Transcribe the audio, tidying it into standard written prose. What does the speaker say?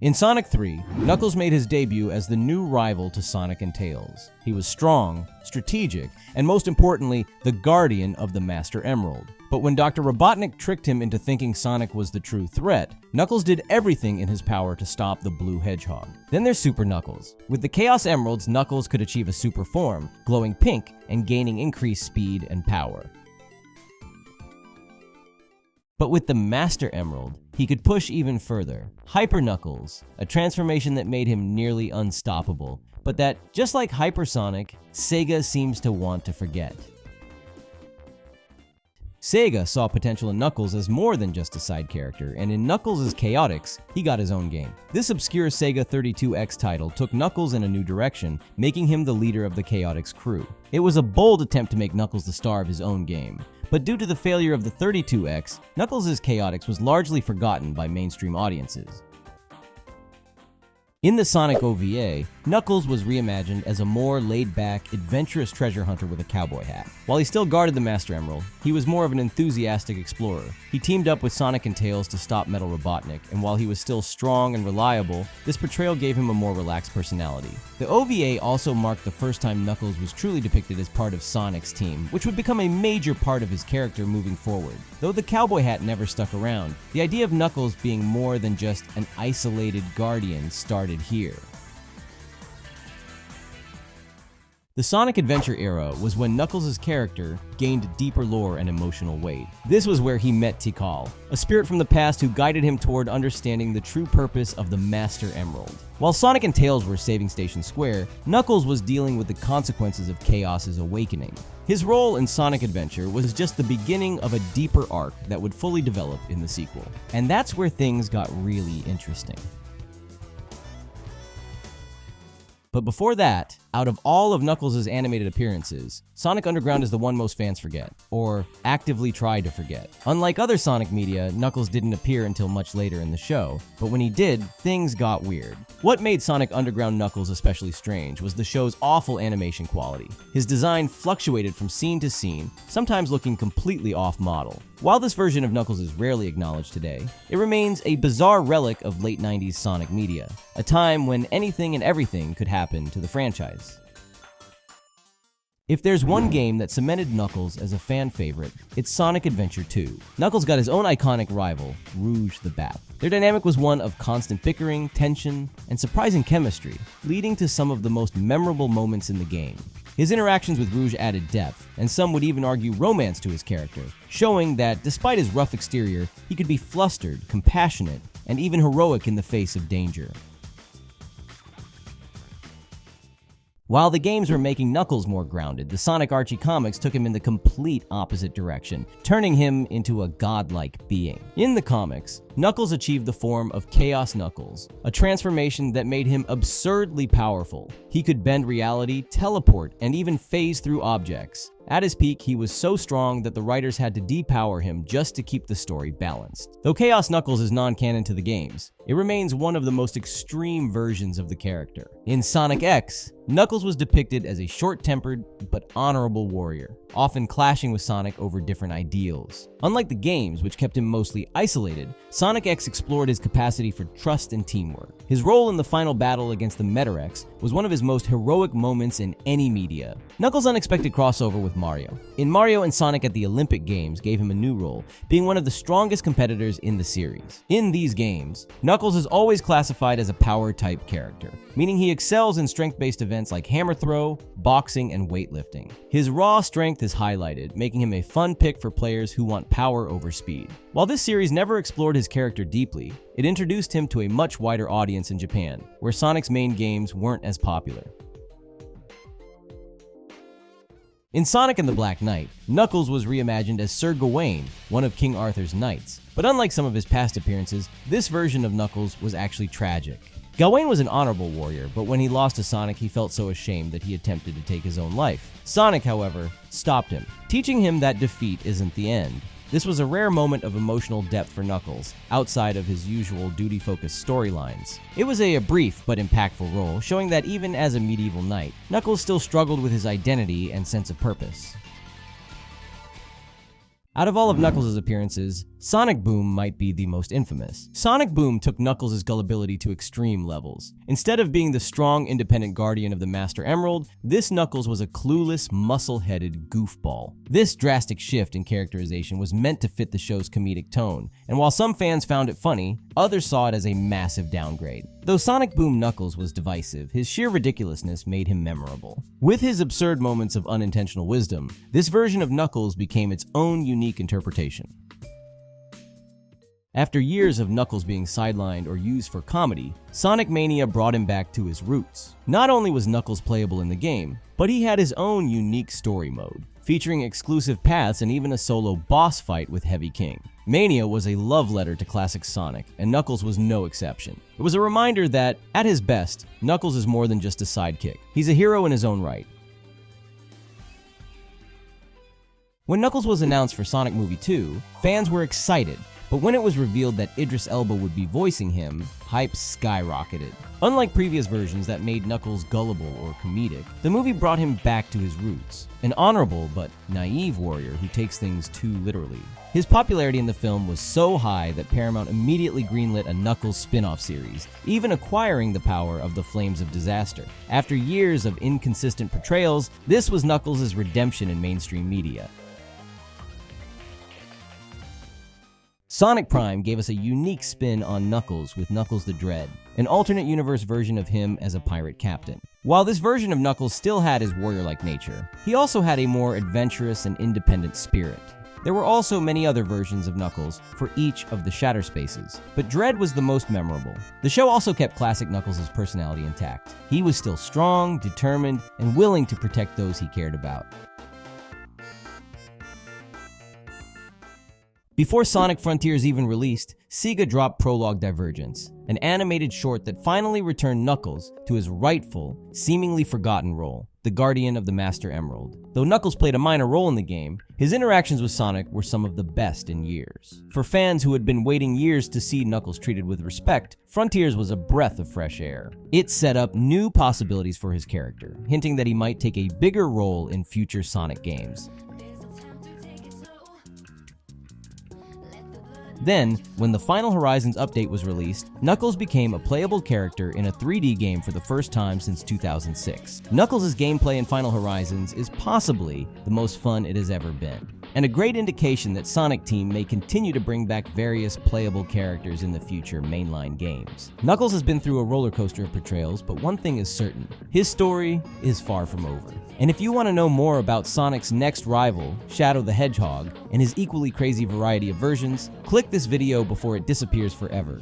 In Sonic 3, Knuckles made his debut as the new rival to Sonic and Tails. He was strong, strategic, and most importantly, the guardian of the Master Emerald. But when Dr. Robotnik tricked him into thinking Sonic was the true threat, Knuckles did everything in his power to stop the Blue Hedgehog. Then there's Super Knuckles. With the Chaos Emeralds, Knuckles could achieve a super form, glowing pink and gaining increased speed and power. But with the Master Emerald, he could push even further. Hyper Knuckles, a transformation that made him nearly unstoppable, but that, just like Hypersonic, Sega seems to want to forget. Sega saw potential in Knuckles as more than just a side character, and in Knuckles' Chaotix, he got his own game. This obscure Sega 32X title took Knuckles in a new direction, making him the leader of the Chaotix crew. It was a bold attempt to make Knuckles the star of his own game, but due to the failure of the 32X, Knuckles' Chaotix was largely forgotten by mainstream audiences. In the Sonic OVA, Knuckles was reimagined as a more laid-back, adventurous treasure hunter with a cowboy hat. While he still guarded the Master Emerald, he was more of an enthusiastic explorer. He teamed up with Sonic and Tails to stop Metal Robotnik, and while he was still strong and reliable, this portrayal gave him a more relaxed personality. The OVA also marked the first time Knuckles was truly depicted as part of Sonic's team, which would become a major part of his character moving forward. Though the cowboy hat never stuck around, the idea of Knuckles being more than just an isolated guardian started here. The Sonic Adventure era was when Knuckles' character gained deeper lore and emotional weight. This was where he met Tikal, a spirit from the past who guided him toward understanding the true purpose of the Master Emerald. While Sonic and Tails were saving Station Square, Knuckles was dealing with the consequences of Chaos's awakening. His role in Sonic Adventure was just the beginning of a deeper arc that would fully develop in the sequel. And that's where things got really interesting. But before that, out of all of Knuckles' animated appearances, Sonic Underground is the one most fans forget, or actively try to forget. Unlike other Sonic media, Knuckles didn't appear until much later in the show, but when he did, things got weird. What made Sonic Underground Knuckles especially strange was the show's awful animation quality. His design fluctuated from scene to scene, sometimes looking completely off-model. While this version of Knuckles is rarely acknowledged today, it remains a bizarre relic of late 90s Sonic media, a time when anything and everything could happen to the franchise. If there's one game that cemented Knuckles as a fan favorite, it's Sonic Adventure 2. Knuckles got his own iconic rival, Rouge the Bat. Their dynamic was one of constant bickering, tension, and surprising chemistry, leading to some of the most memorable moments in the game. His interactions with Rouge added depth, and some would even argue romance to his character, showing that despite his rough exterior, he could be flustered, compassionate, and even heroic in the face of danger. While the games were making Knuckles more grounded, the Sonic Archie comics took him in the complete opposite direction, turning him into a godlike being. In the comics, Knuckles achieved the form of Chaos Knuckles, a transformation that made him absurdly powerful. He could bend reality, teleport, and even phase through objects. At his peak, he was so strong that the writers had to depower him just to keep the story balanced. Though Chaos Knuckles is non-canon to the games, it remains one of the most extreme versions of the character. In Sonic X, Knuckles was depicted as a short-tempered but honorable warrior, often clashing with Sonic over different ideals. Unlike the games, which kept him mostly isolated, Sonic X explored his capacity for trust and teamwork. His role in the final battle against the Metarex was one of his most heroic moments in any media. Knuckles' unexpected crossover with Mario. In Mario and Sonic at the Olympic Games gave him a new role, being one of the strongest competitors in the series. In these games, Knuckles is always classified as a power-type character, meaning he excels in strength-based events like hammer throw, boxing, and weightlifting. His raw strength is highlighted, making him a fun pick for players who want power over speed. While this series never explored his character deeply, it introduced him to a much wider audience in Japan, where Sonic's main games weren't as popular. In Sonic and the Black Knight, Knuckles was reimagined as Sir Gawain, one of King Arthur's knights. But unlike some of his past appearances, this version of Knuckles was actually tragic. Gawain was an honorable warrior, but when he lost to Sonic, he felt so ashamed that he attempted to take his own life. Sonic, however, stopped him, teaching him that defeat isn't the end. This was a rare moment of emotional depth for Knuckles, outside of his usual duty-focused storylines. It was a brief but impactful role, showing that even as a medieval knight, Knuckles still struggled with his identity and sense of purpose. Out of all of Knuckles' appearances, Sonic Boom might be the most infamous. Sonic Boom took Knuckles' gullibility to extreme levels. Instead of being the strong, independent guardian of the Master Emerald, this Knuckles was a clueless, muscle-headed goofball. This drastic shift in characterization was meant to fit the show's comedic tone, and while some fans found it funny, others saw it as a massive downgrade. Though Sonic Boom Knuckles was divisive, his sheer ridiculousness made him memorable. With his absurd moments of unintentional wisdom, this version of Knuckles became its own unique interpretation. After years of Knuckles being sidelined or used for comedy, Sonic Mania brought him back to his roots. Not only was Knuckles playable in the game, but he had his own unique story mode, featuring exclusive paths and even a solo boss fight with Heavy King. Mania was a love letter to classic Sonic, and Knuckles was no exception. It was a reminder that, at his best, Knuckles is more than just a sidekick. He's a hero in his own right. When Knuckles was announced for Sonic Movie 2, fans were excited. But when it was revealed that Idris Elba would be voicing him, hype skyrocketed. Unlike previous versions that made Knuckles gullible or comedic, the movie brought him back to his roots, an honorable but naive warrior who takes things too literally. His popularity in the film was so high that Paramount immediately greenlit a Knuckles spin-off series, even acquiring the power of the Flames of Disaster. After years of inconsistent portrayals, this was Knuckles' redemption in mainstream media. Sonic Prime gave us a unique spin on Knuckles with Knuckles the Dread, an alternate universe version of him as a pirate captain. While this version of Knuckles still had his warrior-like nature, he also had a more adventurous and independent spirit. There were also many other versions of Knuckles for each of the Shatter Spaces, but Dread was the most memorable. The show also kept classic Knuckles' personality intact. He was still strong, determined, and willing to protect those he cared about. Before Sonic Frontiers even released, Sega dropped Prologue Divergence, an animated short that finally returned Knuckles to his rightful, seemingly forgotten role, the Guardian of the Master Emerald. Though Knuckles played a minor role in the game, his interactions with Sonic were some of the best in years. For fans who had been waiting years to see Knuckles treated with respect, Frontiers was a breath of fresh air. It set up new possibilities for his character, hinting that he might take a bigger role in future Sonic games. Then, when the Final Horizons update was released, Knuckles became a playable character in a 3D game for the first time since 2006. Knuckles' gameplay in Final Horizons is possibly the most fun it has ever been, and a great indication that Sonic Team may continue to bring back various playable characters in the future mainline games. Knuckles has been through a roller coaster of portrayals, but one thing is certain: his story is far from over. And if you want to know more about Sonic's next rival, Shadow the Hedgehog, and his equally crazy variety of versions, click this video before it disappears forever.